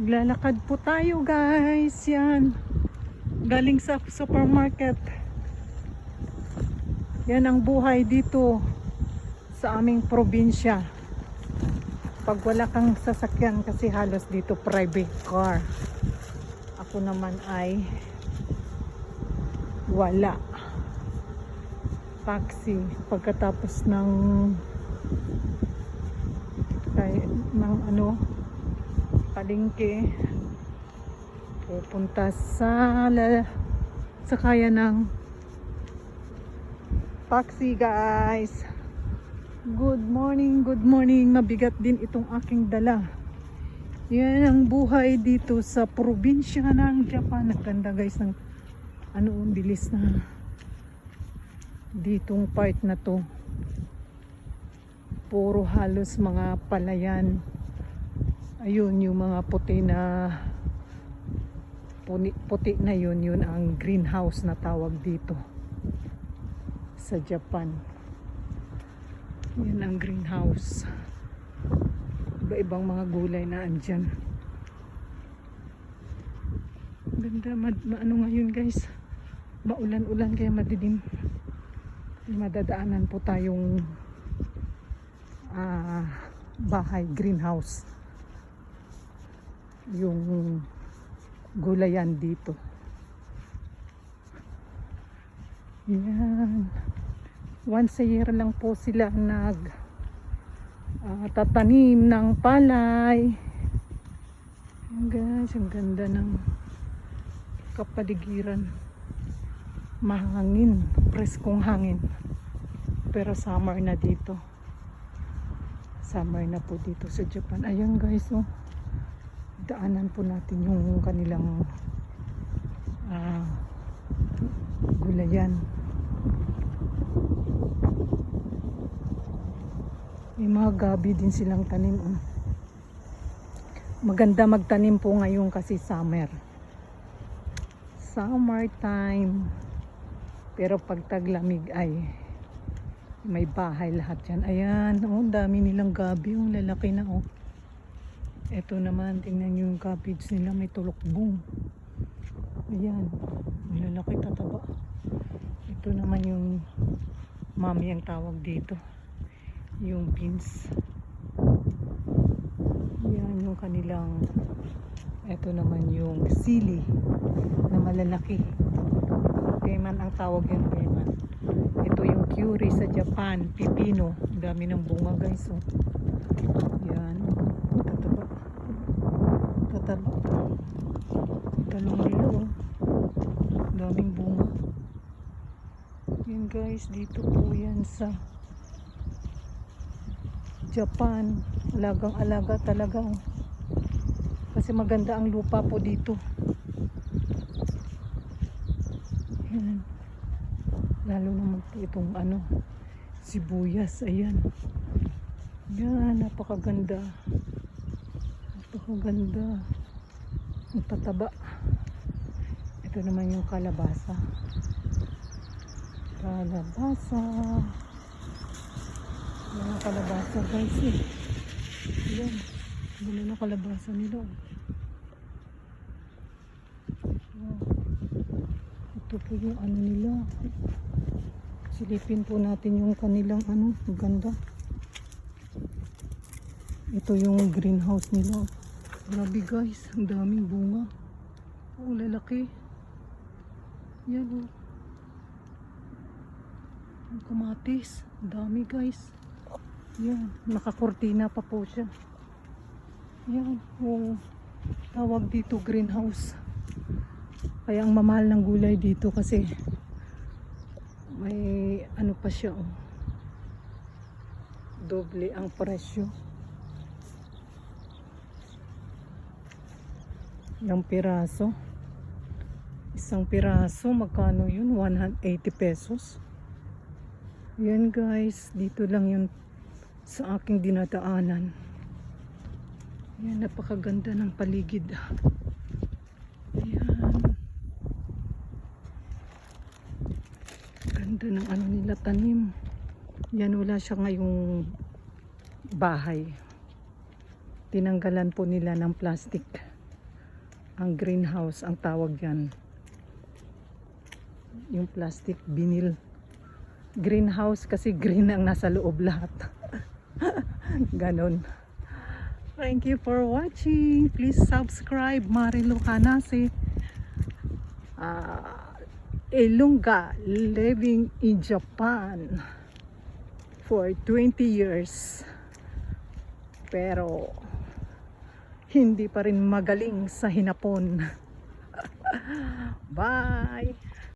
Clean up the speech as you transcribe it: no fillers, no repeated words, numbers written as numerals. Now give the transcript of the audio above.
Lalakad po tayo guys. Yan. Galing sa supermarket. Yan ang buhay dito sa aming probinsya. Pag wala kang sasakyan kasi halos dito private car. Ako naman ay wala. Taxi. Pagkatapos ng palengke, pupunta sa kaya ng taxi guys. Good morning, good morning. Mabigat din itong aking dala. Yan ang buhay dito sa probinsya ng Japan. Naganda guys ng bilis na ditong part na to. Puro halos mga palayan. Ayun yung mga puti na yun ang greenhouse na tawag dito sa Japan. Yan ang greenhouse. Iba-ibang mga gulay na andyan. Ganda, ngayon guys, maulan-ulan kaya madilim. Madadaanan po tayong bahay, greenhouse, yung gulayan dito. Yan, once a year lang po sila tatanim ng palay. Yan guys, ang ganda ng kapaligiran. Mahangin, preskong hangin, pero summer na dito. Summer na po dito sa Japan. Ayan guys, oh, daanan po natin yung kanilang gulayan. May mga gabi din silang tanim. Maganda magtanim po ngayon kasi summer time. Pero pag taglamig ay may bahay lahat yan. Ayan, oh, dami nilang gabi. Oh, lalaki na, oh. Ito naman, tingnan nyo yung cabbage nila, may tulokbong. Ayan, lalaki, tataba. Ito naman yung mami ang tawag dito, yung beans. Ayan yung kanilang, ito naman yung sili na malalaki. Peman ang tawag yan, peman. Ito yung curry sa Japan, pipino. Dami ng bunga guys, oh. Yan, tataba. Talong nila, oh. Daming bunga. Yan guys, dito po yan sa Japan. Alagang alaga talaga, oh. Kasi maganda ang lupa po dito. Yan. Lalo naman po itong sibuyas. Ayan. Yan, napakaganda. Napakaganda. Ang tataba. Ito naman yung kalabasa. Kalabasa. Yan ang kalabasa guys, eh. Yan. Wala na kalabasa nila. Wow. Ito po yung nila. Silipin po natin yung kanilang ganda. Ito yung greenhouse nila. Grabe guys, ang daming bunga. Oh, lalaki. Yan, oh. Ang kamatis. Ang dami guys. Yan, nakakortina pa po siya. Yan, oh. Tawag dito greenhouse. Kaya ang mamahal ng gulay dito kasi may pa siya, oh. Doble ang presyo. Ilang piraso? Isang piraso, magkano yun? 180 pesos. Yan guys, dito lang yun sa aking dinadaanan. Yan, napakaganda ng paligid. Yan. Ganda ng nila tanim. Yan, wala siya ngayong bahay. Tinanggalan po nila ng plastic. Ang greenhouse ang tawag yan. Yung plastic vinyl. Greenhouse kasi green ang nasa loob lahat. Ganon. Thank you for watching. Please subscribe. Marilu Hanase. Ilunga, living in Japan for 20 years. Pero hindi pa rin magaling sa hinapon. Bye!